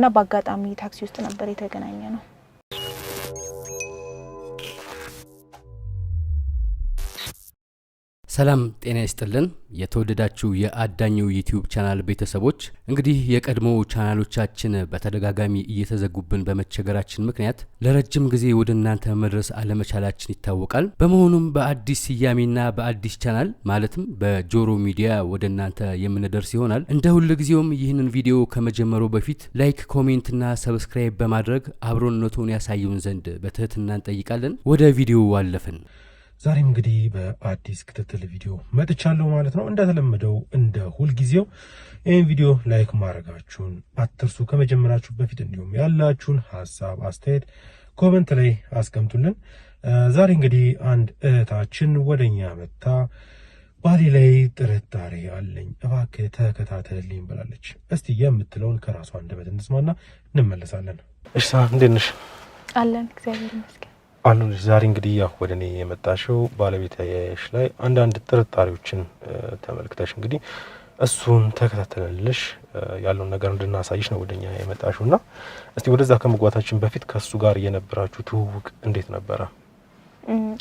እና በአጋጣሚ ታክሲ ውስጥ ነበር የተገናኘነው ሰላም ጤና ይስጥልን የተወደዳችሁ የአዳኙ ዩቲዩብ ቻናል ቤተሰቦች እንግዲህ የቀድሞ ቻናሎቻችን በተደጋጋሚ እየተዘጉብን በመቸገራችን ምክንያት ለረጅም ጊዜ ወደናንተ መድረስ አለመቻላችን ይታወቃል በመሆኑም በአዲስ ሲያሚና በአዲስ ቻናል ማለትም በጆሮ ሚዲያ ወደናንተ የምንደርስ ይሆናል እንደ ሁሉ ጊዜውም ይህንን ቪዲዮ ከመጀመሩ በፊት ላይክ ኮሜንትና ሰብስክራይብ በማድረግ አብሮነቱን ያሳዩን ዘንድ በትህትና እንጠይቃለን ወደ ቪዲዮው አለፈን ዛሬም እንግዲህ በአዲስ ክትትል ቪዲዮ መጥቻለሁ ማለት ነው እንደተለመደው እንደ ሁሉ ጊዜው ይሄን ቪዲዮ ላይክ ማድረጋችሁን አትርሱ ከመጀመራችሁ በፊት እንዲሁም ያላችሁን ሐሳብ አስተያየት ኮሜንት ላይ አስቀምጡልን ዛሬ እንግዲህ አንድ እህታችን ወደኛ መጣ ባሊ ላይ ጥርጣሬ አለኝ እባክህ ተከታተልልኝ ብላለች እስቲ የምትለውን ከራሷ አንደበት እንስማና እንመለሳለን እሺ እንዴት ነሽ አለን እግዚአብሔር ይመስገን አሉን ዛሬ እንግዲህ ያው ወደኔ የመጣሽው ባለቤትሽ ላይ አንዳንድ ጥርጣሬዎችን ተመልክተሽ እንግዲህ እሱን ተከታተለልሽ ያለው ነገር እንድናሳይሽ ነው ወደኛ የመጣሽውና እስቲ ወደዛ ከመጓታችን በፊት ከሱ ጋር የነበራችሁ ትውውቅ እንዴት ነበር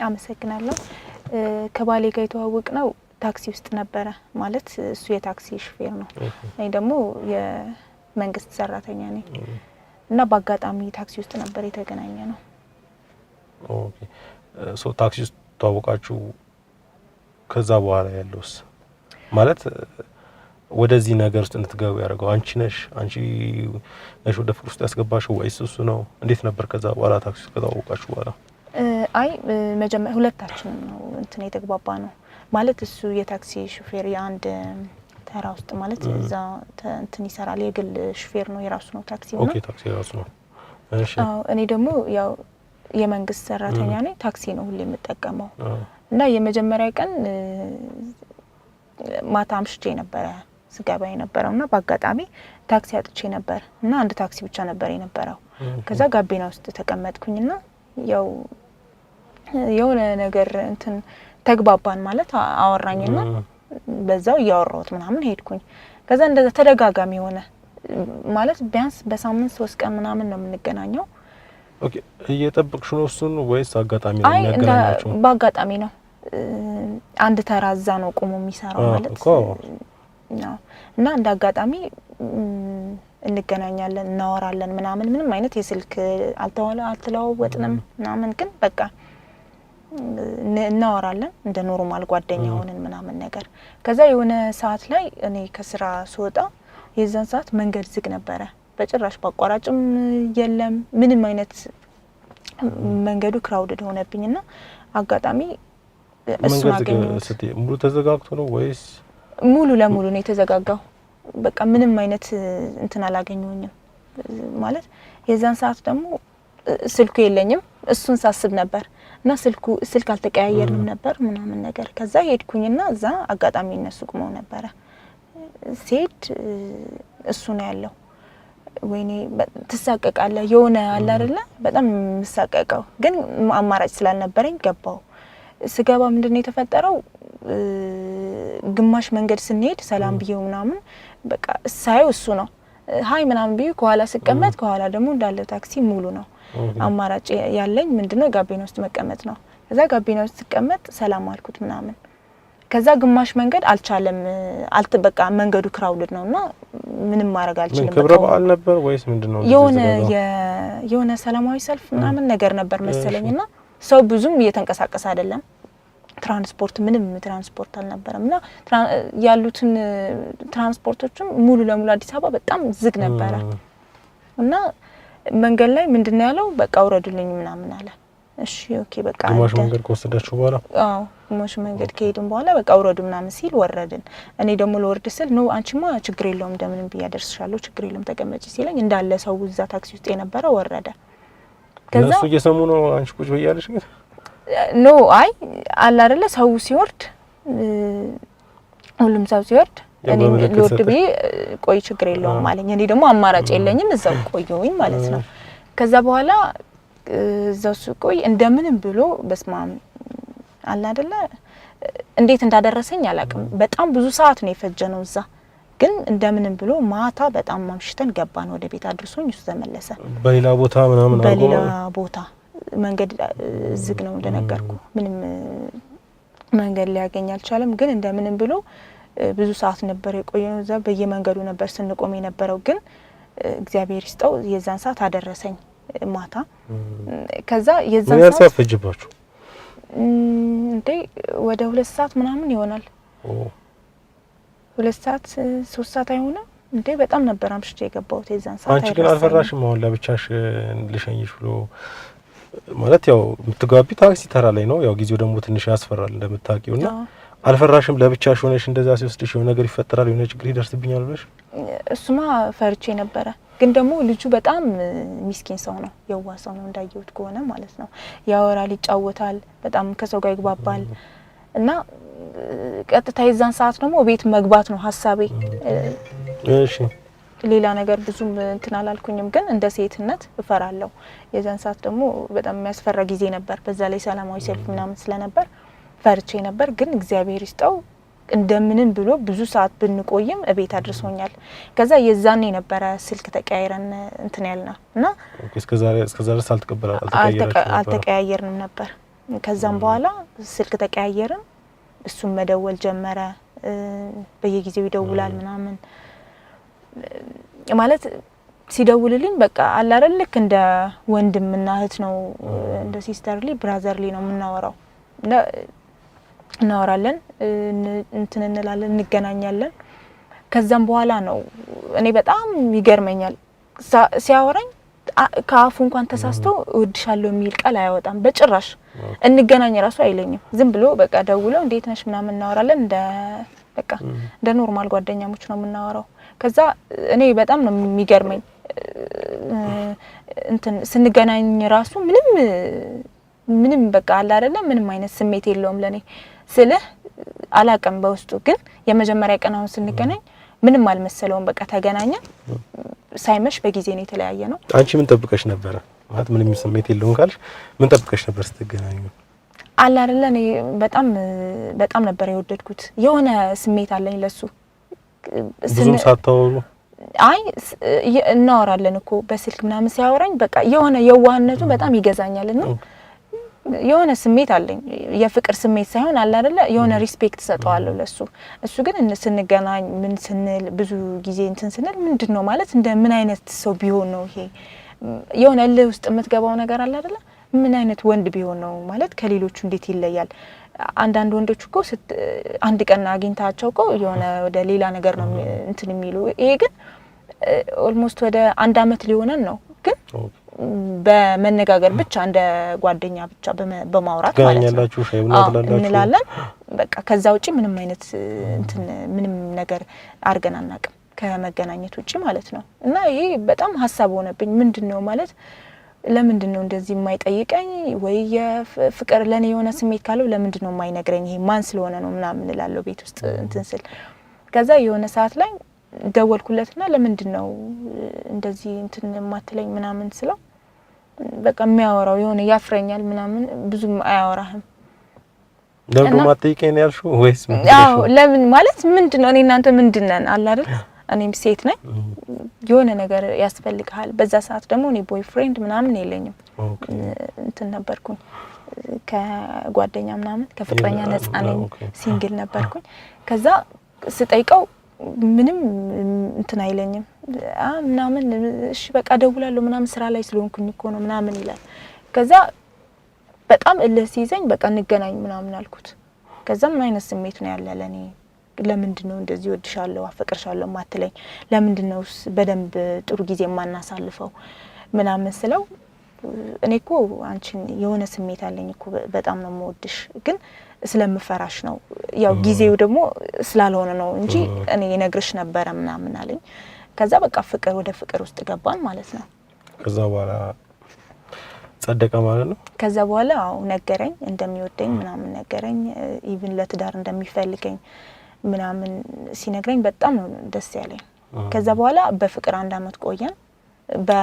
አመሰግናለሁ ከባሌ ጋር የተዋወቅ ነው ታክሲ ውስጥ ነበር ማለት እሱ የታክሲ ሹፌር ነው እኔ ደግሞ የመንግስት ሰራተኛ ነኝ እና በአጋጣሚ ታክሲ ውስጥ ነበር የተገናኘነው ኦኬ ሶ ታክሲ ውስጥ ተዋወቃችሁ ከዛ በኋላ ያለውስ ማለት ወደዚህ ነገር ውስጥ እንድትገቡ ያደረገው አንቺ ነሽ ወደ ፍቅር ውስጥ ያስገባሽው ወይስ እሱ ነው እንዴት ነበር ከዛ በኋላ ታክሲ ውስጥ ተዋወቃችሁ በኋላ አይ መጀመሪያ ሁለታችን ነው እንትን የተግባባ ነው ማለት እሱ የታክሲ ሹፌር የአንድ ተራ ውስጥ ማለት እዛ እንትን ይሰራል የግል ሹፌር ነው የራሱ ነው ታክሲ ነው ኦኬ ታክሲ የራሱ ነው እሺ እኔ ደግሞ ያው የመንግስት ሰራተኛ ነኝ ታክሲ ነው ሁሌ የምጠቀመው እና የመጀመሪያ ቀን ማታ አምሽቼ ነበር ስጋባ የነበረውና በአጋጣሚ ታክሲ አጥቼ ነበር እና አንድ ታክሲ ብቻ ነበር የነበረው ከዛ ጋቢና ውስጥ ተቀመጥኩኝና ያው የሆነ ነገር እንትን ተግባባን ማለት አወራኝና በዛው ያወራሁት ምናምን ሄድኩኝ ከዛ እንደዛ ተደጋጋሚ ሆነ ማለት ቢያንስ በሳምንት 3 ቀን ምናምን ነው የምንገናኘው ኦኬ እየጠበቅሽ ነው እሱን ወይስ አጋጣሚ ነው የሚያገናኛችሁ በአጋጣሚ ነው አንድ ተራዛ ነው ቆሞ የሚሰራው ማለት ነው እና እንደ አጋጣሚ እንገናኛለን እናወራለን ምንም አይነት የስልክ አልተለዋወጥንም ምናምን ግን በቃ እናወራለን እንደ ኖርማል ጓደኛ ሆነን ምናምን ነገር ከዛ የሆነ ሰዓት ላይ እኔ ከስራ ስወጣ የዛን ሰዓት መንገድ ዝግ ነበረ በጭራሽ ባቋራጭም የለም ምንም አይነት መንገዱ ክራውድድ ሆነብኝና አጋጣሚ እሱ መንገድ ሙሉ ተዘጋግቶ ነው ወይስ ሙሉ ለሙሉ ነው የተዘጋጋው በቃ ምንም አይነት እንትን አላገኘሁኝም ማለት የዛን ሰዓት ደግሞ ስልኩ የለኝም እሱን ሳስብ ነበር እና ስልክ አልተቀያየርንም ነበር ምናምን ነገር ከዛ ሄድኩኝና እዛ አጋጣሚ እነሱ ቆመው ነበር ሴት እሱ ነው ያለው ወይኔ ተሳቀቃለ የሆነ አለ አይደለ በጣም ምሳቀቀው ግን አማራጭ ስላልነበረኝ ገባው ስገባ ምንድነው የተፈጠረው ግማሽ መንገድ ስንሄድ ሰላም ቢዩ ምናምን በቃ ሳይው እሱ ነው ሃይ ምናምን ቢዩ ከኋላ ስቀመጥ ከኋላ ደግሞ እንዳለ ታክሲ ሙሉ ነው አማራጭ ያለኝ ምንድነው ጋቢና ውስጥ መቀመጥ ነው ከዛ ጋቢና ውስጥ ስቀመጥ ሰላም አልኩት ምናምን ከዛ ግማሽ መንገድ አልቻለም በቃ መንገዱ ክራውድድ ነውና ምንም ማድረግ አልችልም ክብረ በዓል ነበር ወይስ ምንድነው የሆነ ሰላማዊ ሰልፍ ምናምን ነገር ነበር መሰለኝና ሰው ብዙም እየተንቀሳቀሰ አይደለም ትራንስፖርት ምንም ትራንስፖርት አልነበረምና ያሉትን ትራንስፖርቶችም ሙሉ ለሙሉ አዲስ አበባ በጣም ዝግ ነበር እና መንገድ ላይ ምንድነው ያለው በቃ አውረዱልኝ ምናምን አለ እሺ ኦኬ በቃ ግማሽ መንገድ ከወሰዳችሁ በኋላ ግማሽ መንገድ ከሄድን በኋላ በቃ አውረዱ ምናምን ሲል ወረድን እኔ ደግሞ ለወርድ ስል ነው አንቺማ ችግር የለውም እንደምንም ቢያደርስሻለሁ ችግር የለውም ተቀመጪ ሲለኝ እንዳለ ሰው እዛ ታክሲ ውስጥ የነበረ ወረደ ከዛ እሱ እየሰሙ ነው አንቺ ቁጭ በያለሽ ግን ኖ አይ አለ አይደለ ሰው ሲወርድ ሁሉም ሰው ሲወርድ እኔ ለወርድ ቢ ቆይ ችግር የለውም አለኝ እኔ ደግሞ አማራጭ የለኝም እዛው ቆየሁኝ ማለት ነው ከዛ በኋላ እዛው ቆይ እንደምንም ብሎ በስማም አለ አይደለ እንዴት እንዳደረሰኝ አላቅም በጣም ብዙ ሰዓት ነው የፈጀነው እዛ ግን እንደምንም ብሎ ማታ በጣም ማምሽተን ገባን ወደ ቤት አድርሶኝ እሱ ተመለሰ። በሌላ ቦታ ምናምን አርጎ በሌላ ቦታ መንገድ ዝግ ነው እንደነገርኩ ምንም መንገድ ሊያገኝ አልቻለም። ግን እንደምንም ብሎ ብዙ ሰዓት ነበር የቆየው እዛ በየመንገዱ ነበር ስንቆም የነበረው። ግን እግዚአብሔር ይስጠው የዛን ሰዓት አደረሰኝ ማታ። ከዛ የዛን ሰዓት ፈጅባችሁ እንዴ ወደ 2 ሰዓት ምናምን ይሆናል። 2 ሰዓት 3 ሰዓት አይሆንም እንዴ? በጣም ነበር አምሽቼ የገባሁት የዛን ሰዓት። አንቺ ግን አልፈራሽም? አሁን ለብቻሽ ልሸኝሽ ብሎ ማለት ያው የምትጋቢ ታክሲ ተራ ላይ ነው። ያው ጊዜው ደግሞ ትንሽ ያስፈራል እንደምታውቂውና አልፈራሽም? ለብቻሽ ሆነሽ እንደዛ ሲወስድሽ የሆነ ነገር ይፈጠራል የሆነ ችግር ይደርስብኛል ብለሽ? እሱማ ፈርቼ ነበረ። ግን ደግሞ ልጁ በጣም ሚስኪን ሰው ነው፣ የዋ ሰው ነው እንዳየሁት ከሆነ ማለት ነው። ያወራል፣ ይጫወታል፣ በጣም ከሰው ጋር ይግባባል። እና ቀጥታ የዛን ሰዓት ደግሞ ቤት መግባት ነው ሐሳቤ። እሺ ሌላ ነገር ብዙም እንትን አላልኩኝም፣ ግን እንደ ሴትነት እፈራለሁ። የዛን ሰዓት ደግሞ በጣም የሚያስፈራ ጊዜ ነበር። በዛ ላይ ሰላማዊ ሰልፍ ምናምን ስለነበር ፈርቼ ነበር። ግን እግዚአብሔር ይስጠው እንደምንም ብሎ ብዙ ሰዓት ብንቆይም እቤት አድርሶኛል። ከዛ የዛኔ ነበረ ስልክ ተቀያይረን እንትን ያልና እና እስከዛ ድረስ አልተቀያየርንም ነበር። ከዛም በኋላ ስልክ ተቀያየርን። እሱም መደወል ጀመረ። በየጊዜው ይደውላል ምናምን ማለት ሲደውልልኝ በቃ አለ አይደል ልክ እንደ ወንድምና እህት ነው፣ እንደ ሲስተርሊ ብራዘርሊ ነው የምናወራው። እናወራለን፣ እንትን እንላለን፣ እንገናኛለን። ከዛም በኋላ ነው እኔ በጣም ይገርመኛል ሲያወራኝ ከአፉ እንኳን ተሳስቶ እወድሻለሁ የሚል ቃል አያወጣም በጭራሽ። እንገናኝ ራሱ አይለኝም። ዝም ብሎ በቃ ደውሎ እንዴት ነሽ ምናምን እናወራለን። በቃ እንደ ኖርማል ጓደኛሞች ነው የምናወራው። ከዛ እኔ በጣም ነው የሚገርመኝ እንትን ስንገናኝ ራሱ ምንም በቃ አለ አይደለም ምንም አይነት ስሜት የለውም ለኔ ስልህ አላቀም። በውስጡ ግን የመጀመሪያ ቀን አሁን ስንገናኝ ምንም አልመሰለውም። በቃ ተገናኘን፣ ሳይመሽ በጊዜ ነው የተለያየ ነው። አንቺ ምን ጠብቀሽ ነበር? ማለት ምንም ስሜት የለውም ካልሽ ምን ጠብቀሽ ነበር ስትገናኙ? አለ አይደለ እኔ በጣም ነበር የወደድኩት። የሆነ ስሜት አለኝ ለሱ። ብዙም ሳታወሩ? አይ እናወራለን እኮ በስልክ ምናምን ሲያወራኝ በቃ የሆነ የዋህነቱ በጣም ይገዛኛልና የሆነ ስሜት አለኝ። የፍቅር ስሜት ሳይሆን አለ አይደለ የሆነ ሪስፔክት ሰጠዋለሁ ለሱ። እሱ ግን ስንገናኝ ምን ስንል ብዙ ጊዜ እንትን ስንል ምንድነው ማለት እንደ ምን አይነት ሰው ቢሆን ነው ይሄ የሆነ እልህ ውስጥ የምትገባው ነገር አለ አይደለ? ምን አይነት ወንድ ቢሆን ነው ማለት ከሌሎቹ እንዴት ይለያል? አንዳንድ ወንዶች እኮ አንድ ቀን አግኝታቸው እኮ የሆነ ወደ ሌላ ነገር ነው እንትን የሚሉ። ይሄ ግን ኦልሞስት ወደ 1 አመት ሊሆነን ነው ግን በመነጋገር ብቻ እንደ ጓደኛ ብቻ በማውራት ማለት ነው እንላለን። በቃ ከዛ ውጪ ምንም አይነት እንትን ምንም ነገር አርገን አናውቅም ከመገናኘት ውጪ ማለት ነው። እና ይሄ በጣም ሀሳብ ሆነብኝ። ምንድነው ማለት ለምንድነው እንደዚህ የማይጠይቀኝ? ወይ የፍቅር ለኔ የሆነ ስሜት ካለው ለምንድነው የማይነግረኝ? ይሄ ማን ስለሆነ ነው ምናምን እላለሁ ቤት ውስጥ እንትን ስል። ከዛ የሆነ ሰዓት ላይ ደወልኩለትና ለምንድነው እንደዚህ እንትን የማትለኝ ምናምን ስለው በቃ የሚያወራው የሆነ ያፍረኛል ምናምን ብዙም አያወራህም። ደግሞ ማጥይቀኝ ያልሽው ወይስ ምን? አዎ ለምን ማለት ምንድነው እኔ እናንተ ምንድነን አለ አይደል? እኔም ሴት ነኝ የሆነ ነገር ያስፈልጋል። በዛ ሰዓት ደግሞ እኔ ቦይ ፍሬንድ ምናምን የለኝም። እንትን ነበርኩኝ ከጓደኛ ምናምን ከፍቅረኛ ነፃ ነኝ፣ ሲንግል ነበርኩኝ። ከዛ ስጠይቀው ምንም እንትን አይለኝም ምናምን እሺ በቃ ደውላለሁ ምናምን ስራ ላይ ስለሆንኩኝ እኮ ነው ምናምን ይላል። ከዛ በጣም እልህ ሲይዘኝ በቃ እንገናኝ ምናምን አልኩት። ከዛ ምን አይነት ስሜት ነው ያለ ለኔ? ለምንድነው እንደዚህ ወድሻለሁ አፈቅርሻለሁ ማትለኝ? ለምንድነው በደንብ ጥሩ ጊዜ ማናሳልፈው ምናምን ስለው እኔ እኮ አንቺን የሆነ ስሜት አለኝ እኮ በጣም ነው የምወድሽ፣ ግን ስለምፈራሽ ነው ያው ጊዜው ደግሞ ስላልሆነ ነው እንጂ እኔ እነግርሽ ነበር ምናምን አለኝ። ከዛ በቃ ፍቅር ወደ ፍቅር ውስጥ ገባን ማለት ነው። ከዛ በኋላ ጸደቀ ማለት ነው። ከዛ በኋላ ነገረኝ እንደሚወደኝ ምናምን ነገረኝ። ኢቭን ለትዳር እንደሚፈልገኝ ምናምን ሲነግረኝ በጣም ነው ደስ ያለኝ። ከዛ በኋላ በፍቅር 1 አመት ቆየን።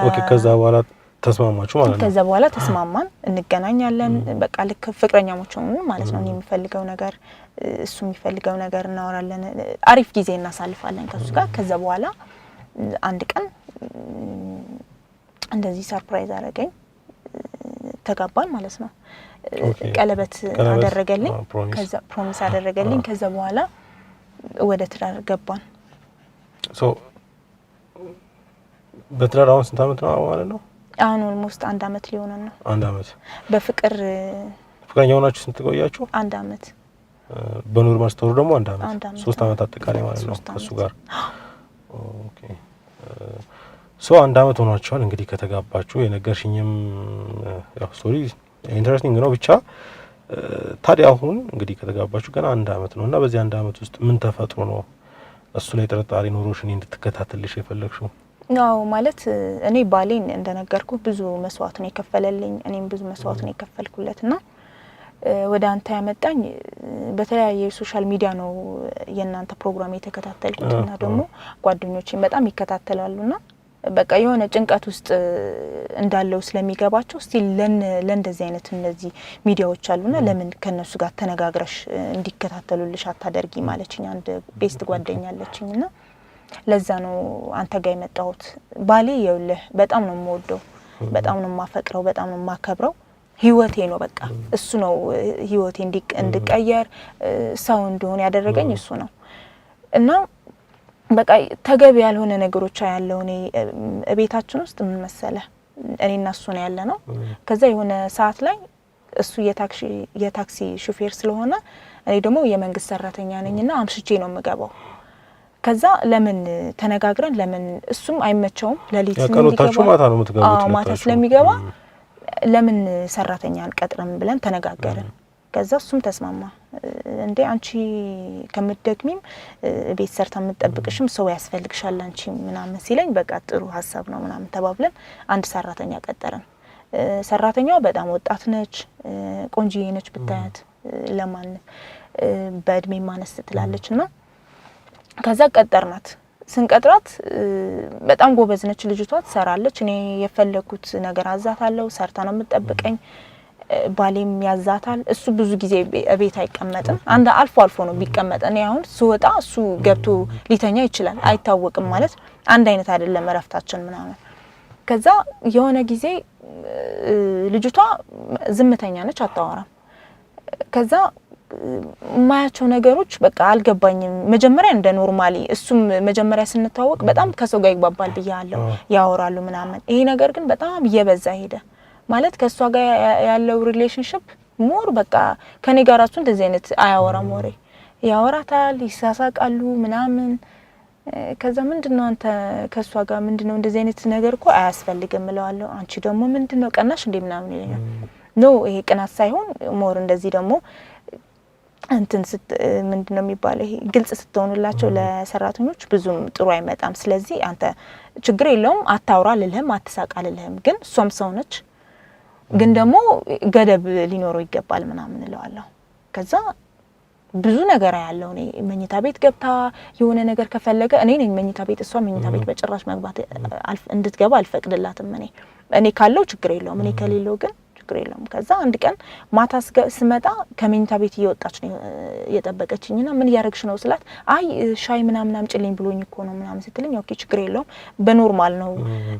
ኦኬ ከዛ በኋላ ተስማማችሁ ማለት ነው? ከዛ በኋላ ተስማማን፣ እንገናኛለን። በቃ ልክ ፍቅረኛሞች ሆነን ማለት ነው። እኔ የሚፈልገው ነገር እሱ የሚፈልገው ነገር እናወራለን፣ አሪፍ ጊዜ እናሳልፋለን ከሱ ጋር። ከዛ በኋላ አንድ ቀን እንደዚህ ሰርፕራይዝ አደረገኝ፣ ተጋባን ማለት ነው። ቀለበት አደረገልኝ፣ ከዛ ፕሮሚስ አደረገልኝ። ከዛ በኋላ ወደ ትዳር ገባን። በትዳር አሁን ስንት አመት ነው ማለት ነው? አሁን ኦልሞስት 1 አመት ሊሆነን ነው። 1 አመት በፍቅር ፍቅረኛ ሆናችሁ ስንት ቆያችሁ? 1 አመት። በኖርማል ስቶሪ ደግሞ 1 አመት፣ 3 አመት አጠቃላይ ማለት ነው ከሱ ጋር። ኦኬ 1 አመት ሆኗችኋል እንግዲህ ከተጋባችሁ። የነገርሽኝም ያው ስቶሪ ኢንተረስቲንግ ነው ብቻ። ታዲያ አሁን እንግዲህ ከተጋባችሁ ገና 1 አመት ነው እና በዚህ 1 አመት ውስጥ ምን ተፈጥሮ ነው እሱ ላይ ጥርጣሬ ኖሮሽ እኔ እንድትከታተልሽ የፈለግሽው? ነው ማለት እኔ ባሌን እንደነገርኩ ብዙ መስዋዕት ነው የከፈለልኝ፣ እኔም ብዙ መስዋዕት ነው የከፈልኩለትና ወደ አንተ ያመጣኝ በተለያየ ሶሻል ሚዲያ ነው የናንተ ፕሮግራም የተከታተልኩትና ደግሞ ጓደኞቼን በጣም ይከታተላሉና በቃ የሆነ ጭንቀት ውስጥ እንዳለው ስለሚገባቸው እስቲ ለእንደዚህ አይነት እነዚህ ሚዲያዎች አሉና ለምን ከነሱ ጋር ተነጋግረሽ እንዲከታተሉልሽ አታደርጊ ማለችኝ አንድ ቤስት ጓደኛ አለችኝና ለዛ ነው አንተ ጋር የመጣሁት። ባሌ ይኸውልህ በጣም ነው የምወደው፣ በጣም ነው የማፈቅረው፣ በጣም ነው የማከብረው። ህይወቴ ነው በቃ እሱ ነው ህይወቴ እንድቀየር ሰው እንደሆነ ያደረገኝ እሱ ነው እና በቃ ተገቢ ያልሆነ ነገሮች ያለው እኔ ቤታችን ውስጥ ምን መሰለህ እኔና እሱ ነው ያለ ነው። ከዛ የሆነ ሰዓት ላይ እሱ የታክሲ ሹፌር ስለሆነ እኔ ደግሞ የመንግስት ሰራተኛ ነኝና አምሽቼ ነው የምገባው። ከዛ ለምን ተነጋግረን ለምን እሱም አይመቸውም ለሊት ስለሚገባ ማታ ነው የምትገቡት፣ ማታ ስለሚገባ ለምን ሰራተኛ አንቀጥረም ብለን ተነጋገርን። ከዛ እሱም ተስማማ። እንዴ አንቺ ከምትደግሚም ቤት ሰርታ የምትጠብቅሽም ሰው ያስፈልግሻል አንቺ ምናምን ሲለኝ በቃ ጥሩ ሀሳብ ነው ምናምን ተባብለን አንድ ሰራተኛ ቀጠረን። ሰራተኛዋ በጣም ወጣት ነች፣ ቆንጂዬ ነች ብታያት፣ ለማንም በእድሜ ማነስ ትላለችና ከዛ ቀጠርናት። ስንቀጥራት በጣም ጎበዝ ነች ልጅቷ፣ ትሰራለች። እኔ የፈለኩት ነገር አዛታለሁ፣ ሰርታ ነው የምትጠብቀኝ። ባሌም ያዛታል። እሱ ብዙ ጊዜ ቤት አይቀመጥም፣ አንድ አልፎ አልፎ ነው ቢቀመጥ። እኔ አሁን ስወጣ እሱ ገብቶ ሊተኛ ይችላል፣ አይታወቅም ማለት አንድ አይነት አይደለም እረፍታችን ምናምን። ከዛ የሆነ ጊዜ ልጅቷ ዝምተኛ ነች፣ አታወራም። ከዛ ማያቸው ነገሮች በቃ አልገባኝም። መጀመሪያ እንደ ኖርማሊ እሱም መጀመሪያ ስንተዋወቅ በጣም ከሰው ጋር ይግባባል ብያለሁ፣ ያወራሉ ምናምን። ይሄ ነገር ግን በጣም እየበዛ ሄደ ማለት ከሷ ጋር ያለው ሪሌሽንሺፕ ሞር በቃ ከኔ ጋር ራሱ እንደዚህ አይነት አያወራም፣ ወሬ ያወራታል፣ ይሳሳቃሉ ምናምን። ከዛ ምንድነው አንተ ከሷ ጋር ምንድነው እንደዚህ አይነት ነገር እኮ አያስፈልግም እለዋለሁ። አንቺ ደግሞ ምንድነው ቀናሽ እንዴ ምናምን ይለኛል። ኖ ይሄ ቅናት ሳይሆን ሞር እንደዚህ ደግሞ እንትን ምንድነው የሚባለው ይሄ ግልጽ ስትሆንላቸው ለሰራተኞች ብዙም ጥሩ አይመጣም። ስለዚህ አንተ ችግር የለውም አታውራ ልልህም አትሳቃልልህም፣ ግን እሷም ሰው ነች፣ ግን ደግሞ ገደብ ሊኖረው ይገባል ምናምን እለዋለሁ። ከዛ ብዙ ነገር ያለው እኔ መኝታ ቤት ገብታ የሆነ ነገር ከፈለገ እኔ ነኝ መኝታ ቤት፣ እሷ መኝታ ቤት በጭራሽ መግባት እንድትገባ አልፈቅድላትም። እኔ ካለው ችግር የለውም፣ እኔ ከሌለው ግን ችግር የለውም። ከዛ አንድ ቀን ማታ ስመጣ ከመኝታ ቤት እየወጣች ነው የጠበቀችኝና ምን ያረግሽ ነው ስላት አይ ሻይ ምናምን አምጪልኝ ብሎኝ እኮ ነው ምናምን ስትልኝ ኦኬ ችግር የለውም በኖርማል ነው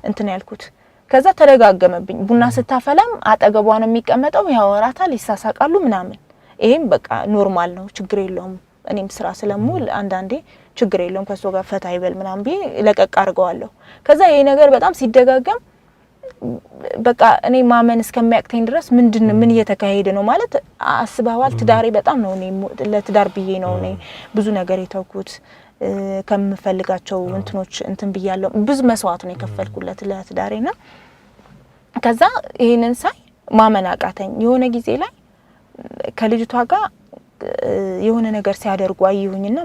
እንትን ያልኩት። ከዛ ተደጋገመብኝ። ቡና ስታፈላም አጠገቧ ነው የሚቀመጠው፣ ያወራታል፣ ይሳሳቃሉ ምናምን። ይሄም በቃ ኖርማል ነው ችግር የለውም። እኔም ስራ ስለምውል አንዳንዴ ችግር የለውም ከሷ ጋር ፈታ ይበል ምናምን ብዬ ለቀቅ አድርገዋለሁ። ከዛ ይሄ ነገር በጣም ሲደጋገም በቃ እኔ ማመን እስከሚያቅተኝ ድረስ ምን እየተካሄደ ነው ማለት አስባዋል። ትዳሬ በጣም ነው እኔ ለትዳር ብዬ ነው እኔ ብዙ ነገር የተውኩት፣ ከምፈልጋቸው እንትኖች እንትን ብያለሁ። ብዙ መስዋዕት ነው የከፈልኩለት ለትዳሬና ከዛ ይሄንን ሳይ ማመን አቃተኝ። የሆነ ጊዜ ላይ ከልጅቷ ጋር የሆነ ነገር ሲያደርጉ አየሁኝና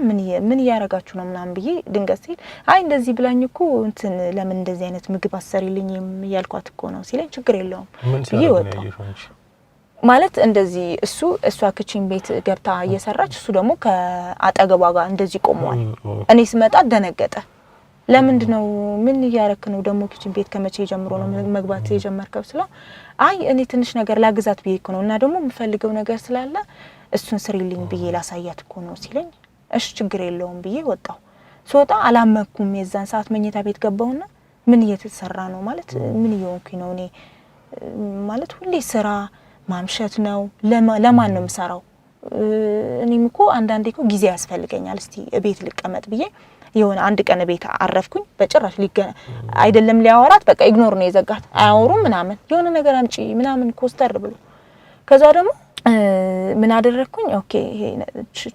ምን ያረጋችሁ ነው ምናምን ብዬ ድንገት ሲል አይ እንደዚህ ብላኝ እኮ እንትን ለምን እንደዚህ አይነት ምግብ አሰሪልኝ ያልኳት እኮ ነው ሲለኝ ችግር የለውም ብዬ ወጣሁ። ማለት እንደዚህ እሷ ክቺን ቤት ገብታ እየሰራች እሱ ደግሞ ከአጠገቧ ጋር እንደዚህ ቆመዋል። እኔ ስመጣ ደነገጠ። ለምንድነው ምን ያረክ ነው ደግሞ ኪችን ቤት ከመቼ ጀምሮ ነው መግባት የጀመርከው ስለው አይ እኔ ትንሽ ነገር ላግዛት ብዬ እኮ ነው እና ደግሞ የምፈልገው ነገር ስላለ እሱን ስሪልኝ ብዬ ላሳያት እኮ ነው ሲለኝ እሺ ችግር የለውም ብዬ ወጣው ስወጣ አላመኩም የዛን ሰዓት መኝታ ቤት ገባውና ምን እየተሰራ ነው ማለት ምን እየሆንኩኝ ነው እኔ ማለት ሁሌ ስራ ማምሸት ነው ለማን ነው የምሰራው እኔም እኮ አንዳንዴ እኮ ጊዜ ያስፈልገኛል እስቲ ቤት ልቀመጥ ብዬ የሆነ አንድ ቀን ቤት አረፍኩኝ በጭራሽ አይደለም ሊያወራት በቃ ኢግኖር ነው የዘጋት አያወሩም ምናምን የሆነ ነገር አምጪ ምናምን ኮስተር ብሎ ከዛ ደግሞ ምን አደረኩኝ ኦኬ ይሄ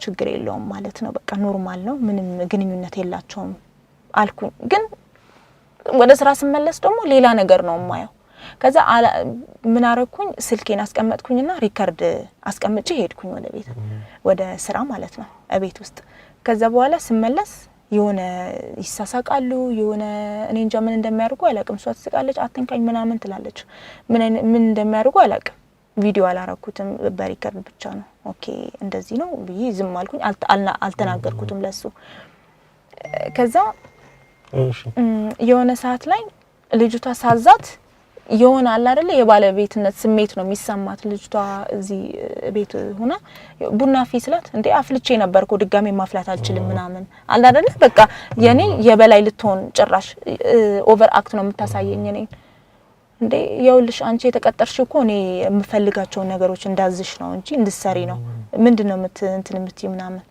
ችግር የለውም ማለት ነው በቃ ኖርማል ነው ምንም ግንኙነት የላቸውም አልኩኝ ግን ወደ ስራ ስመለስ ደግሞ ሌላ ነገር ነው ማየው ከዛ ምን አረኩኝ ስልኬን አስቀመጥኩኝና ሪከርድ አስቀምጬ ሄድኩኝ ወደ ቤት ወደ ስራ ማለት ነው ቤት ውስጥ ከዛ በኋላ ስመለስ የሆነ ይሳሳቃሉ የሆነ እኔ እንጃ ምን እንደሚያርጉ አላቅም እሷ ትስቃለች አትንካኝ ምናምን ትላለች ምን እንደሚያርጉ አላቅም ቪዲዮ አላረኩትም በሪከርድ ብቻ ነው ኦኬ እንደዚህ ነው ብዬ ዝም አልኩኝ አልተናገርኩትም ለሱ ከዛ የሆነ ሰዓት ላይ ልጅቷ ሳዛት የሆነ አለ አይደለ የባለቤትነት ስሜት ነው የሚሰማት ልጅቷ እዚህ ቤት ሆና ቡና ፊስላት እንዴ አፍልቼ ነበርኩ ድጋሜ ማፍላት አልችልም ምናምን አለ አይደለ በቃ የኔ የበላይ ልትሆን ጭራሽ ኦቨር አክት ነው የምታሳየኝ እኔ እንዴ ይኸውልሽ አንቺ የተቀጠርሽው እኮ እኔ የምፈልጋቸው ነገሮች እንዳዝሽ ነው እንጂ እንድትሰሪ ነው ምንድነው እንትን የምትይ ምናምን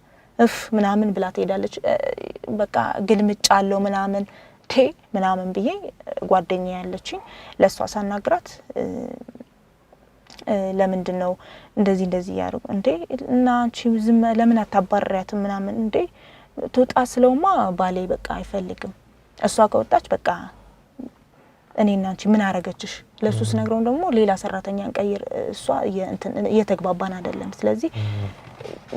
ምናምን ብላ ትሄዳለች በቃ ግልምጫ አለው ምናምን ምናምን ብዬ ጓደኛዬ ያለችኝ ለሷ ሳናግራት ለምንድነው እንደዚህ ያርጉ እንዴ እና አንቺ ዝም ለምን አታባረሪያትም ምናምን እንዴ ተወጣ ስለውማ ባሌ በቃ አይፈልግም እሷ ከወጣች በቃ እኔና አንቺ ምን አረጋችሽ ለሱስ ነግረው ደግሞ ሌላ ሰራተኛን ቀይር እሷ እየተግባባን አይደለም ስለዚህ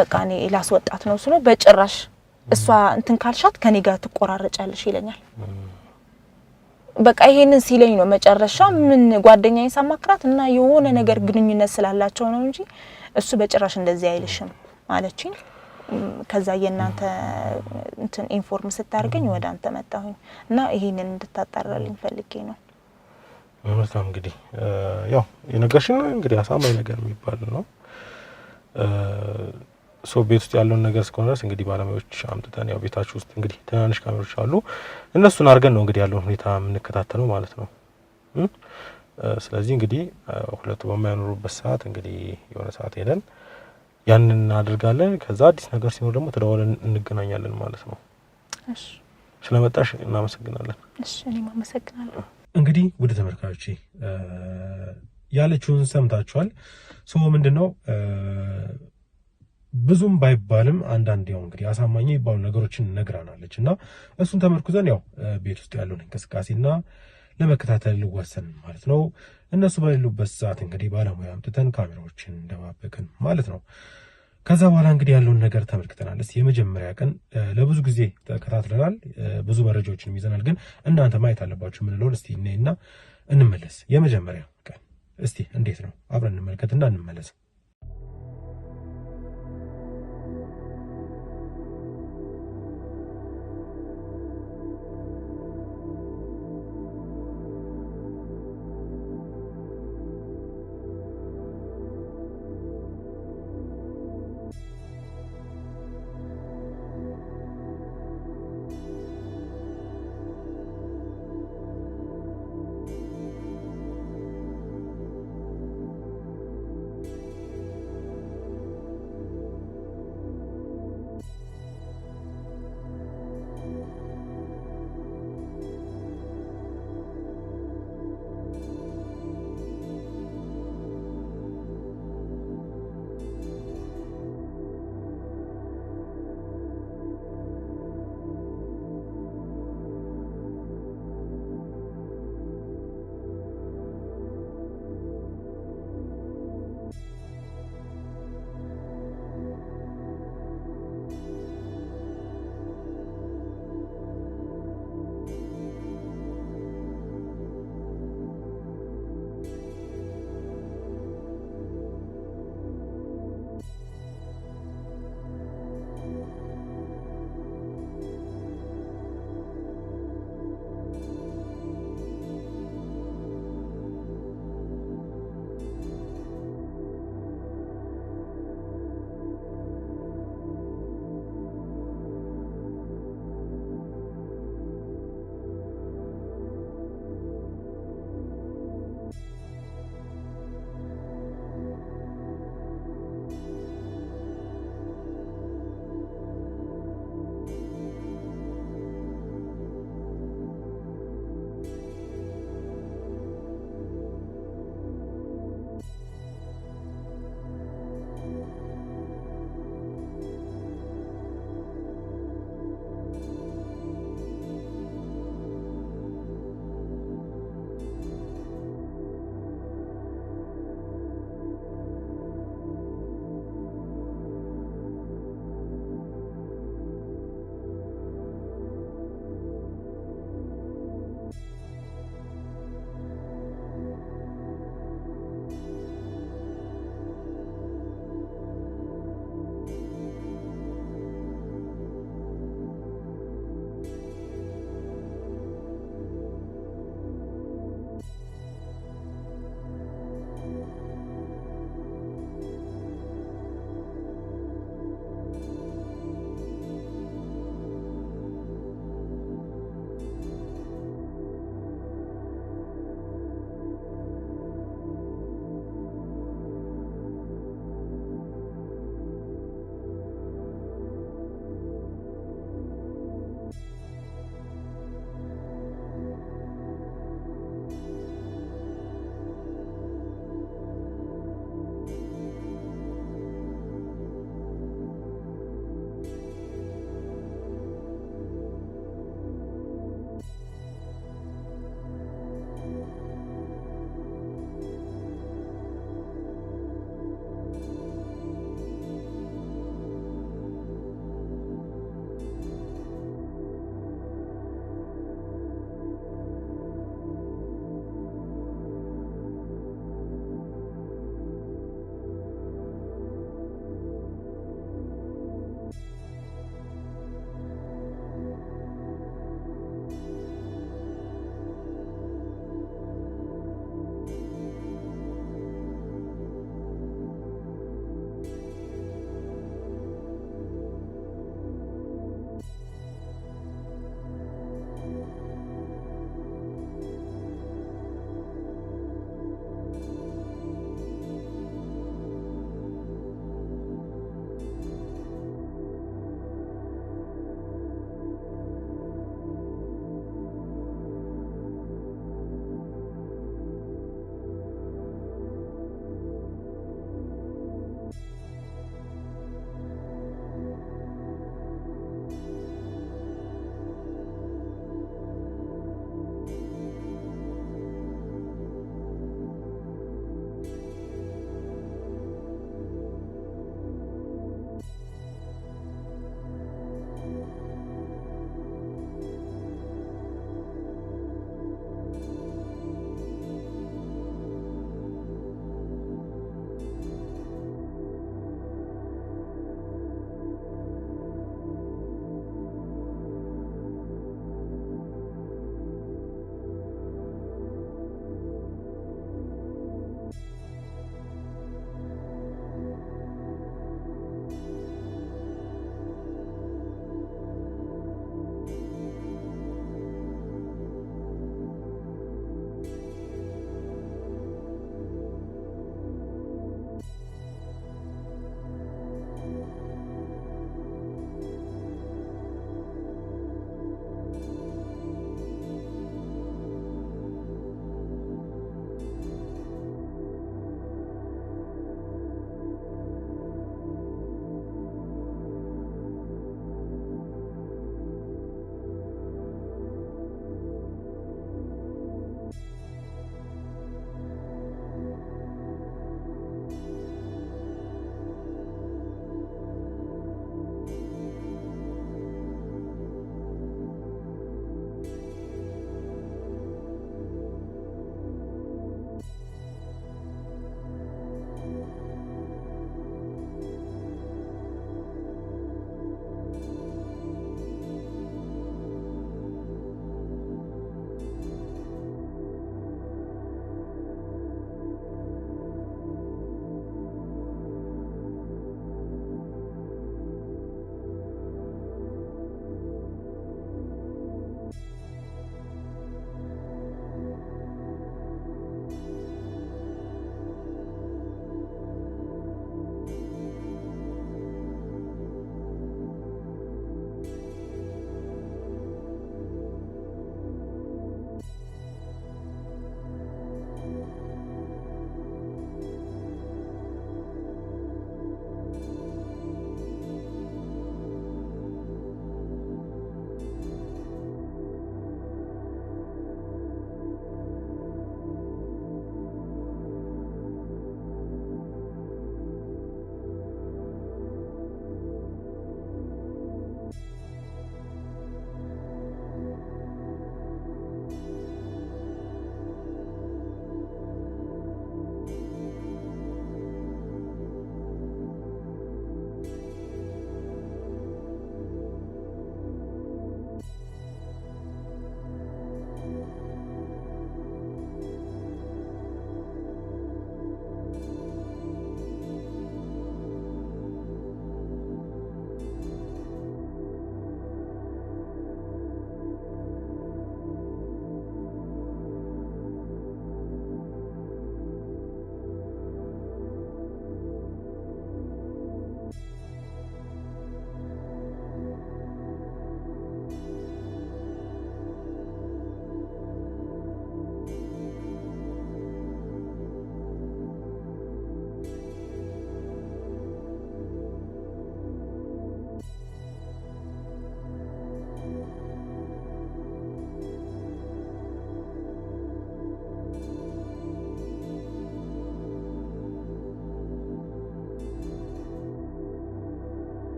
በቃ እኔ ላስወጣት ነው ስለ በጭራሽ እሷ እንትን ካልሻት ከኔ ጋር ትቆራረጫለሽ ይለኛል በቃ ይሄንን ሲለኝ ነው መጨረሻ ምን ጓደኛዬ ሳማክራት እና የሆነ ነገር ግንኙነት ስላላቸው ነው እንጂ እሱ በጭራሽ እንደዚህ አይልሽም አለችኝ ከዛ የናንተ እንትን ኢንፎርም ስታርገኝ ወደ አንተ መጣሁኝ እና ይሄንን እንድታጣራልኝ ፈልጌ ነው መልካም እንግዲህ ያው የነገርሽን እንግዲህ አሳማኝ ነገር የሚባል ነው ቤት ውስጥ ያለውን ነገር እስከሆነስ እንግዲህ ባለሙያዎች አምጥተን ያው ቤታችሁ ውስጥ እንግዲህ ትናንሽ ካሜራዎች አሉ እነሱን አርገን ነው እንግዲህ ያለውን ሁኔታ የምንከታተለው ማለት ነው ስለዚህ እንግዲህ ሁለቱ በማይኖሩበት ሰዓት እንግዲህ የሆነ ሰዓት ሄደን ያንን እናደርጋለን ከዛ አዲስ ነገር ሲኖር ደግሞ ተደዋውለን እንገናኛለን ማለት ነው እሺ ስለመጣሽ እናመሰግናለን እሺ እኔም አመሰግናለሁ እንግዲህ ወደ ተመልካቾቼ ያለችውን ሰምታችኋል ምንድነው ብዙም ባይባልም አንዳንድ ያው እንግዲህ አሳማኝ ይባሉ ነገሮችን ነግራናለች እና እሱን ተመርኩዘን ያው ቤት ውስጥ ያለውን እንቅስቃሴና ለመከታተል ልወሰን ማለት ነው እነሱ በሌሉበት ሰዓት እንግዲህ ባለሙያ አምጥተን ካሜራዎችን እንደማበቅን ማለት ነው ከዛ በኋላ እንግዲህ ያለውን ነገር ተመልክተናል እስቲ የመጀመሪያ ቀን ለብዙ ጊዜ ተከታትለናል ብዙ መረጃዎችን ይዘናል ግን እናንተ ማየት አለባችሁ ምን ነው እስቲ እኔና እንመለስ የመጀመሪያ ቀን እስቲ እንዴት ነው አብረን እንመልከትና እንመለስ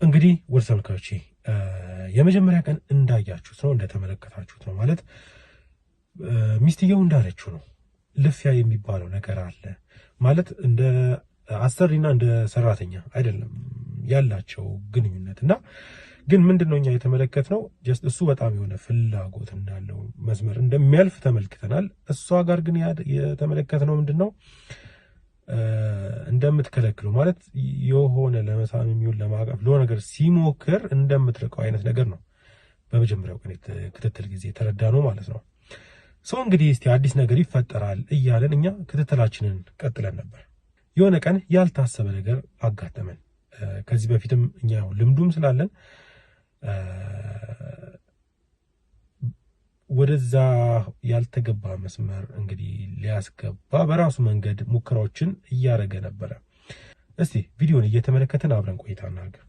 እንግዲህ ወደ ተመልካቾቼ የመጀመሪያ ቀን እንዳያችሁት ነው እንደተመለከታችሁት ነው ማለት ሚስትየው እንዳለችው ነው። ልፊያ የሚባለው ነገር አለ ማለት እንደ አሰሪና እንደ ሰራተኛ አይደለም ያላቸው ግንኙነት እና ግን ምንድነው እኛ የተመለከትነው ጀስት እሱ በጣም የሆነ ፍላጎት እንዳለው መስመር እንደሚያልፍ ተመልክተናል። እሷ ጋር ግን የተመለከትነው ምንድነው እንደምትከለክለው ማለት የሆነ ለመሳም የሚውል ለማቀፍ ለሆነ ነገር ሲሞክር እንደምትርቀው አይነት ነገር ነው በመጀመሪያው ቀን ክትትል ጊዜ ተረዳ ነው ማለት ነው። ሰው እንግዲህ እስቲ አዲስ ነገር ይፈጠራል እያለን እኛ ክትትላችንን ቀጥለን ነበር። የሆነ ቀን ያልታሰበ ነገር አጋጠመን። ከዚህ በፊትም እኛ ልምዱም ስላለን ወደዛ ያልተገባ መስመር እንግዲህ ሊያስገባ በራሱ መንገድ ሙከራዎችን እያደረገ ነበረ። እስቲ ቪዲዮን እየተመለከትን አብረን ቆይታ እናድርግ።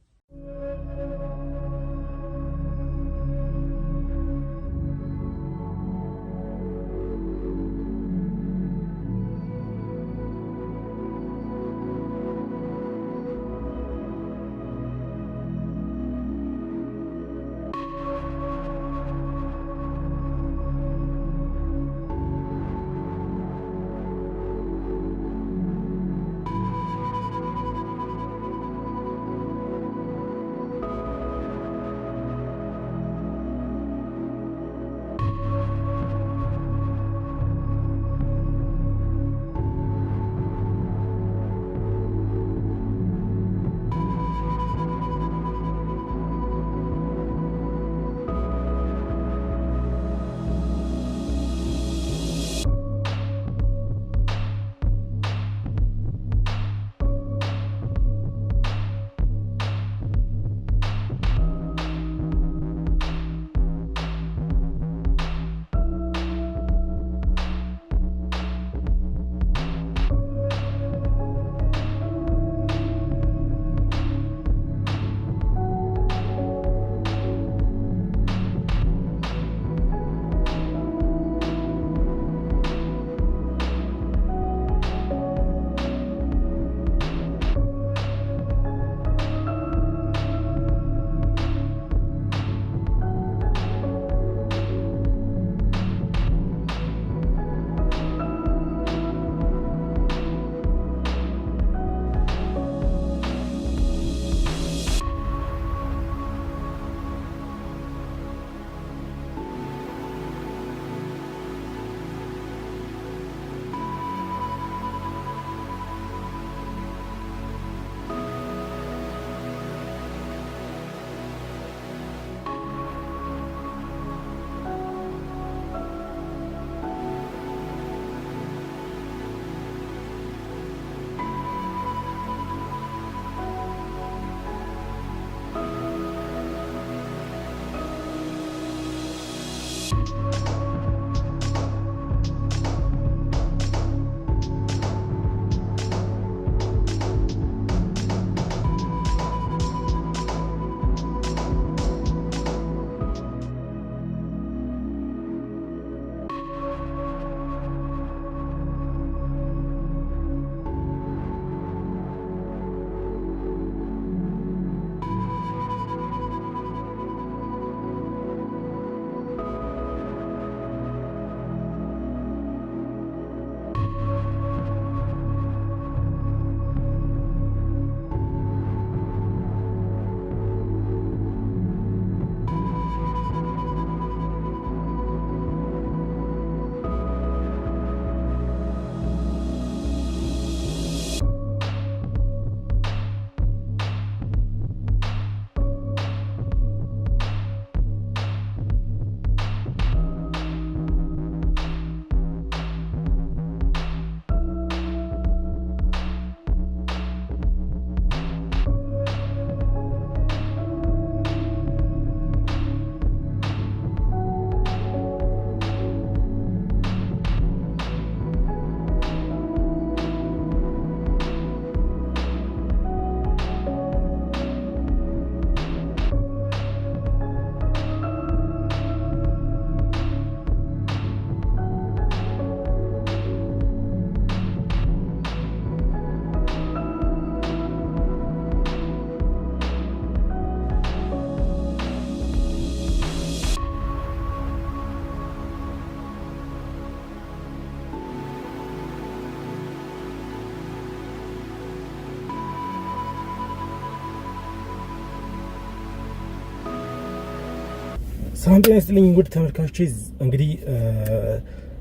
ሰላም ጤና ይስጥልኝ ውድ ተመልካቾቼ። እንግዲህ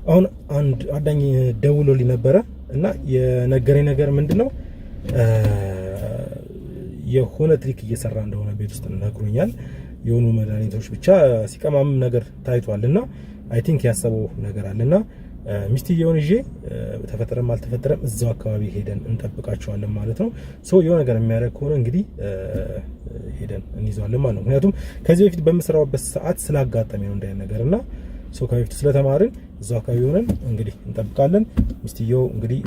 አሁን አንድ አዳኝ ደውሎልኝ ነበረ እና የነገረኝ ነገር ምንድነው የሆነ ትሪክ እየሰራ እንደሆነ ቤት ውስጥ ነግሮኛል። የሆኑ መድኃኒቶች ብቻ ሲቀማም ነገር ታይቷልና አይ ቲንክ ያሰበው ነገር አለና ሚስትየውን ይዤ ተፈጠረም አልተፈጠረም እዛው አካባቢ ሄደን እንጠብቃቸዋለን ማለት ነው። ሶ የሆነ ነገር የሚያደርግ ከሆነ እንግዲህ ሄደን እንይዘዋለን ማለት ነው። ምክንያቱም ከዚህ በፊት በምሰራውበት ሰዓት ስላጋጠመኝ ነው እንዳይ ነገርና ሶ ከበፊት ስለተማርን እዛው አካባቢ ሆነን እንግዲህ እንጠብቃለን። ሚስትየው እንግዲህ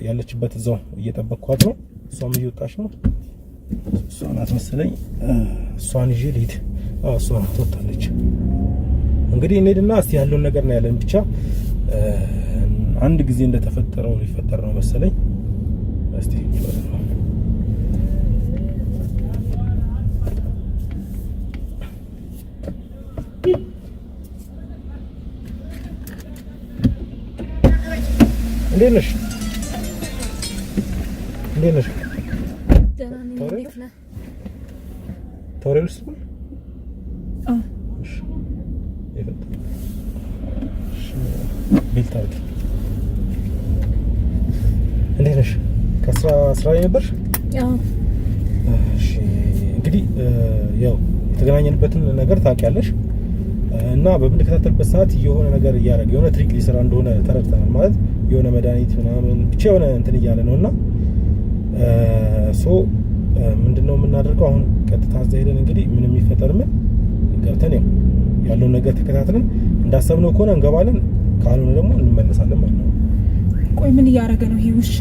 ያለችበት እዛው እየጠበቅኳት ነው። እሷም እየወጣች ነው። እሷን አትመስለኝ እሷን ይዤ ልሂድ። እሷን ትወጣለች። እንግዲህ እንሂድና እስቲ ያለውን ነገር ነው ያለን። ብቻ አንድ ጊዜ እንደተፈጠረው ሊፈጠር ነው መሰለኝ። እስቲ እንዴት ነሽ? እንዴት ነሽ? ተወሬልስ ቤልታውት እንዴት ነሽ? ከስራ ላይ ነበርሽ? እሺ እንግዲህ ያው የተገናኘንበትን ነገር ታውቂያለሽ እና በምንከታተልበት ሰዓት የሆነ ነገር እያደረገ የሆነ ትሪክ ሊሰራ እንደሆነ ተረድተናል። ማለት የሆነ መድኃኒት ምናምን ብቻ የሆነ እንትን እያለ ነውና ሶ ምንድነው የምናደርገው አሁን? ቀጥታ እዛ ሄደን እንግዲህ ምን የሚፈጠር ምን ገብተን ያለውን ነገር ተከታትለን እንዳሰብነው ከሆነ እንገባለን፣ ካልሆነ ደግሞ እንመለሳለን ማለት ነው። ቆይ ምን እያደረገ ነው ይሄ ውሻ?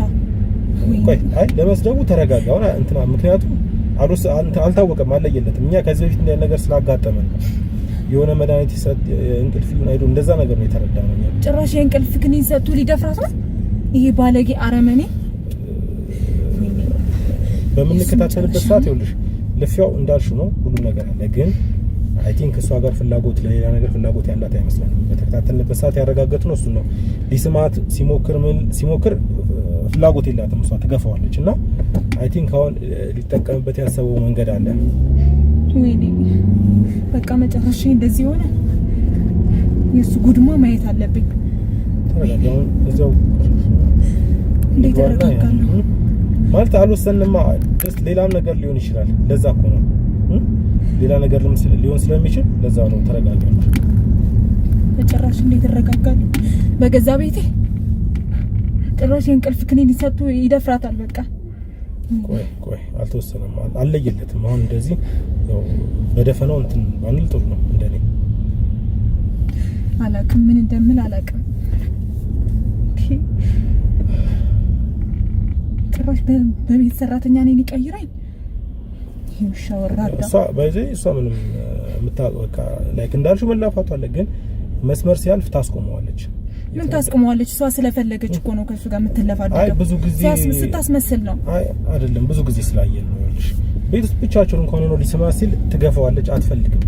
ቆይ አይ ለመስደቡ ተረጋጋ አሁን እንትና ምክንያቱም አልታወቀም፣ አለየለትም። እኛ ከዚህ በፊት እንደ ነገር ስላጋጠመን ነው የሆነ መድኃኒት ይሰጥ እንቅልፍ ይሁን እንደዛ ነገር ነው የተረዳነው። ጭራሽ የእንቅልፍ ክኒን ሰጥቶ ሊደፍራት ነው ይሄ ባለጌ አረመኔ። በምንከታተልበት ሰዓት ይኸውልሽ ልፊያው እንዳልሽው ነው፣ ሁሉ ነገር አለ። ግን አይ ቲንክ እሷ ጋር ፍላጎት ለሌላ ነገር ፍላጎት ያላት አይመስልም። በተከታተልንበት ሰዓት ያረጋገጥነው እሱ ነው። ሊስማት ሲሞክር ፍላጎት የላትም፣ እሷ ትገፋዋለች። እና አይ ቲንክ አሁን ሊጠቀምበት ያሰበው መንገድ አለ። ወይኔ በቃ መጨረሻ እንደዚህ ሆነ። የሱ ጉድማ ማየት አለብኝ። ተረጋጋው እዛው እንዴት ተረጋጋለሁ ማለት አልወሰንማ። ሌላም ነገር ሊሆን ይችላል። ለዛ እኮ ነው ሌላ ነገር ሊሆን ስለሚችል ለዛ ነው ተረጋጋው። በጭራሽ እንዴት ተረጋጋለሁ? በገዛ ቤቴ ጭራሽ የእንቅልፍ ክኒን ሰጥቶ ይደፍራታል። በቃ ቆይ አልተወሰነም፣ አልለየለትም። አሁን እንደዚህ ያው በደፈናው እንትን ባንል ጥሩ ነው። እንደኔ አላውቅም፣ ምን እንደምል አላውቅም። ጭራሽ በቤት ሰራተኛ ነኝ ሊቀይረኝ ይውሻ ወራዳ። እሷ ምንም የምታወቃ ላይክ እንዳልሽው መላፋቷ አለ፣ ግን መስመር ሲያልፍ ታስቆመዋለች። ምን ታስቆመዋለች? እሷ ስለፈለገች እኮ ነው ከሱ ጋር የምትለፋደው። አይ ብዙ ጊዜ ስታስመስል ነው። አይ አይደለም፣ ብዙ ጊዜ ስላየን ነው። ይኸውልሽ ቤት ውስጥ ብቻቸውን እንኳን ሆኖ ሊስማ ሲል ትገፋዋለች፣ አትፈልግም።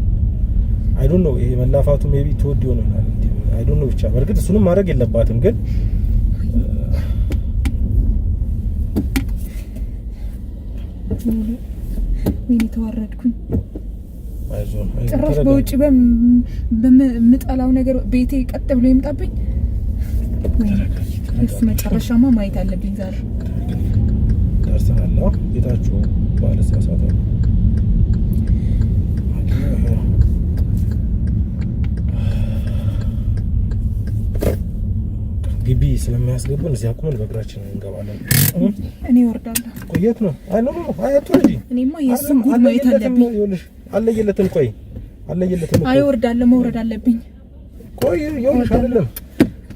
አይ ዶንት ኖ ይሄ መላፋቱ ሜቢ ትወድ ይሆናል። አይ ዶንት ኖ ብቻ በእርግጥ እሱንም ማድረግ የለባትም ግን ወይኔ ተዋረድኩኝ። አይዞን ጭራሽ በውጪ በምጠላው ነገር ቤቴ ቀጥ ብሎ ይምጣብኝ። እሱ መጨረሻማ ማየት አለብኝ ዛሬ። ደርሰናል። ቤታችሁ ባለሳሳት ግቢ ስለሚያስገቡን እዚያ ቁመን በእግራችን እንገባለን። እኔ እወርዳለሁ። ቆየት ነው። አይ ነው አያቱ እንጂ እኔማ የሱን ጉድ ማየት አለብኝ። ይኸውልሽ አለየለትም። ቆይ አለየለትም። አይ እወርዳለሁ፣ መውረድ አለብኝ። ቆይ ይኸውልሽ አይደለም።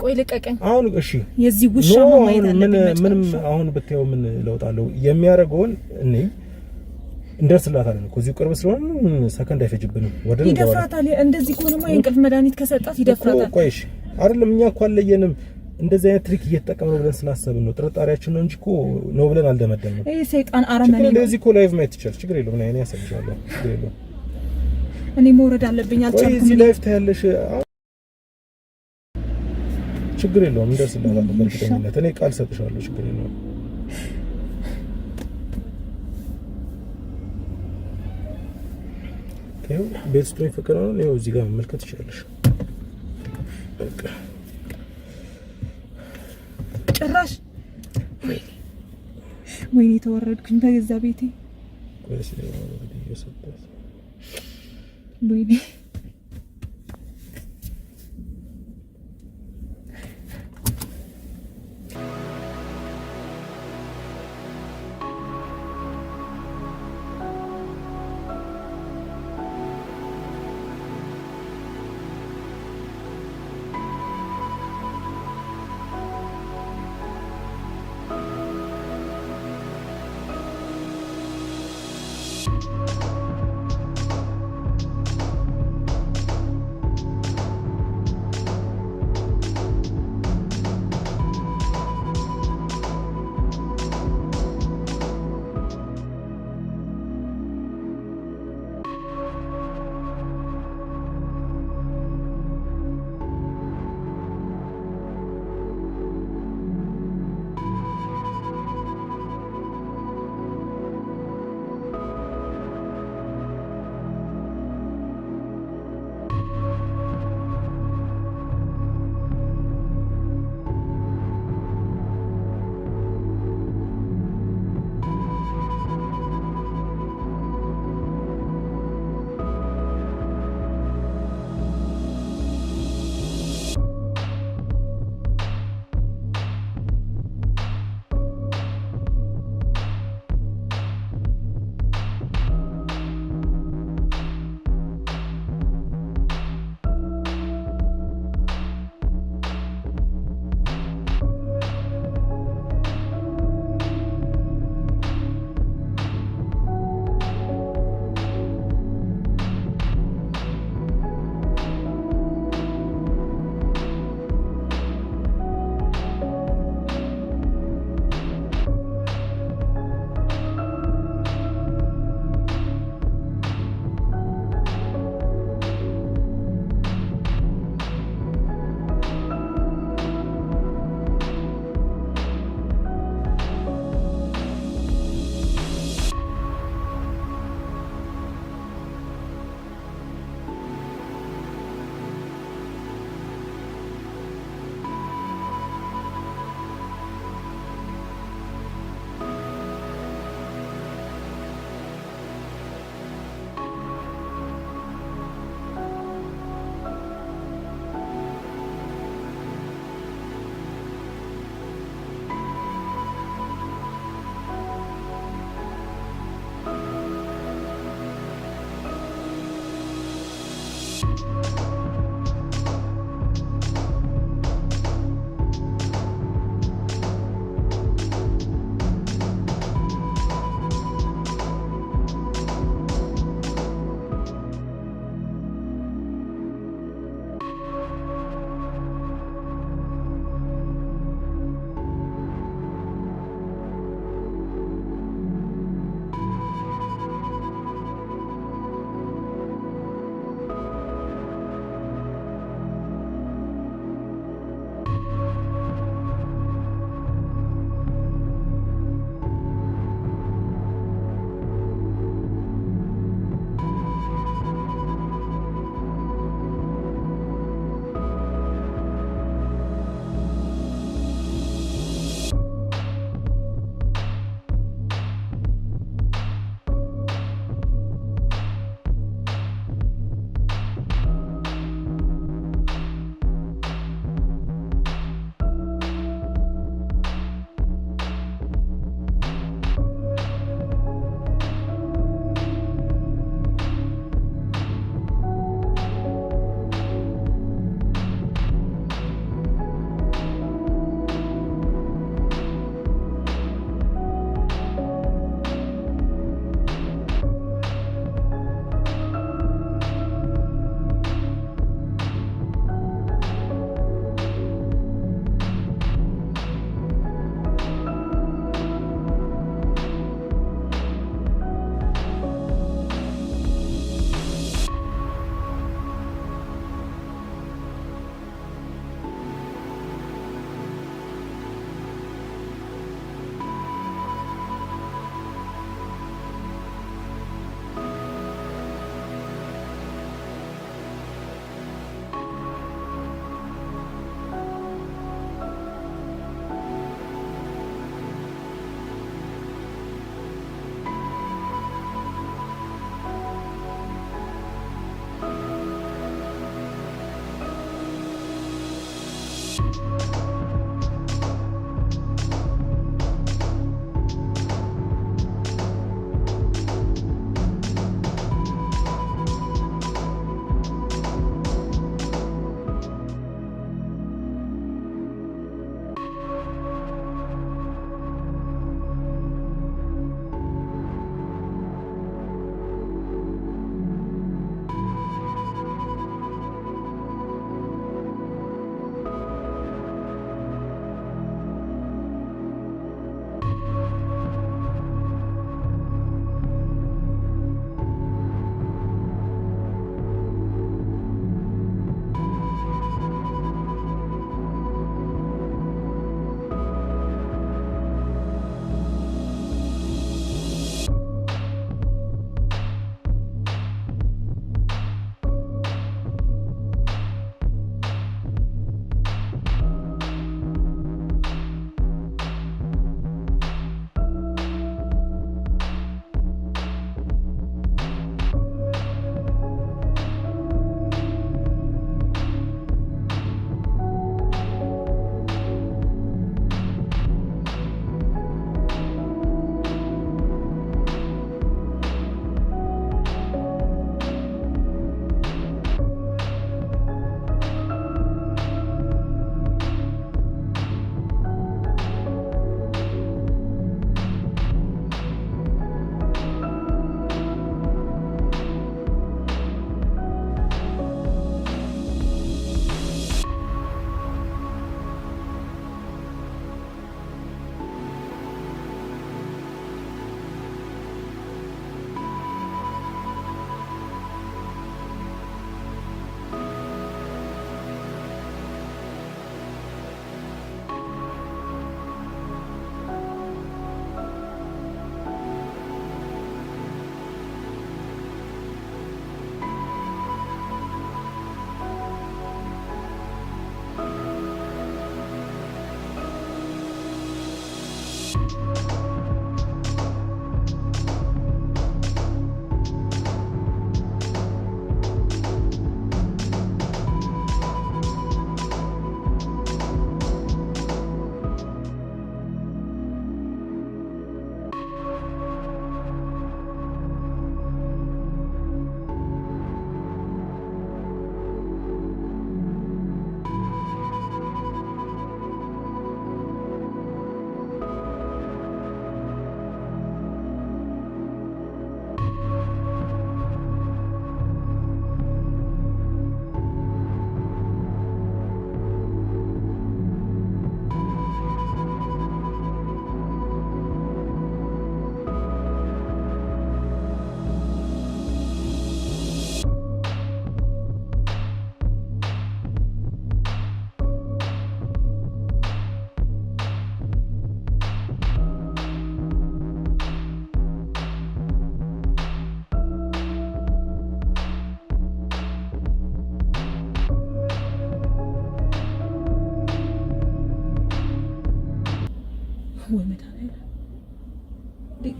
ቆይ ልቀቀኝ። አሁን እሺ የዚህ ውሻ ማየት አለብኝ። ምንም አሁን ብታየው ምን ለውጣለው? የሚያደርገውን እኔ እንደርስላታለን እኮ እዚሁ ቅርብ ስለሆነ ሰከንድ አይፈጅብንም። ወደን ይደፍራታል። እንደዚህ ከሆነማ የእንቅልፍ መድኃኒት ከሰጣት ይደፍራታል። ቆይ እሺ አይደለም እኛ እኮ አለየንም። እንደዚህ አይነት ትሪክ እየተጠቀምነው ብለን ስላሰብን ነው። ጥርጣሬያችን ነው እንጂ እኮ ነው ብለን አልደመደምንም። ይሄ ሰይጣን አረመኔ ነው። ለዚህ እኮ ላይቭ ማየት ይችላል። ችግር የለውም። እኔ ያሰብሻለሁ። ችግር የለውም። እኔ መውረድ አለብኝ። አልቻልኩም። እዚህ ላይቭ ታያለሽ። ችግር የለውም። እንደርስላታለን በእርግጠኝነት። እኔ ቃል ሰጥሻለሁ። ችግር የለውም። ቤት ውስጥ የሚፈቀደው ነው እዚህ ጋር መመልከት ይችላልሽ። በቃ ጭራሽ ወይኔ ተወረድኩኝ በገዛ ቤቴ። ወይስ ነው እንግዲህ የሰጠት ወይኔ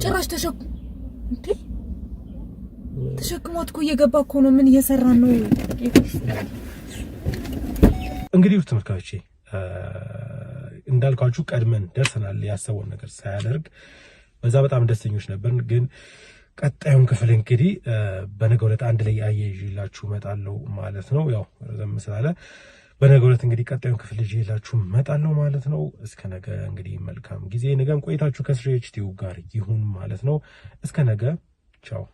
ጭራሽ ተሸክሟት እኮ እየገባ እኮ ነው። ምን እየሰራን ነው? እንግዲህ ተመልካቾቼ እንዳልኳችሁ ቀድመን ደርሰናል። ያሰበውን ነገር ሳያደርግ በዛ በጣም ደስተኞች ነበርን። ግን ቀጣዩን ክፍል እንግዲህ በነገው ዕለት አንድ ላይ አያይዤላችሁ እመጣለሁ ማለት ነው። ያው ዘም ስላለ በነገው ዕለት እንግዲህ ቀጣዩን ክፍል ይዤላችሁ እመጣለሁ ማለት ነው። እስከ ነገ እንግዲህ መልካም ጊዜ። ነገም ቆይታችሁ ከስሬች ቲዩብ ጋር ይሁን ማለት ነው። እስከ ነገ ቻው።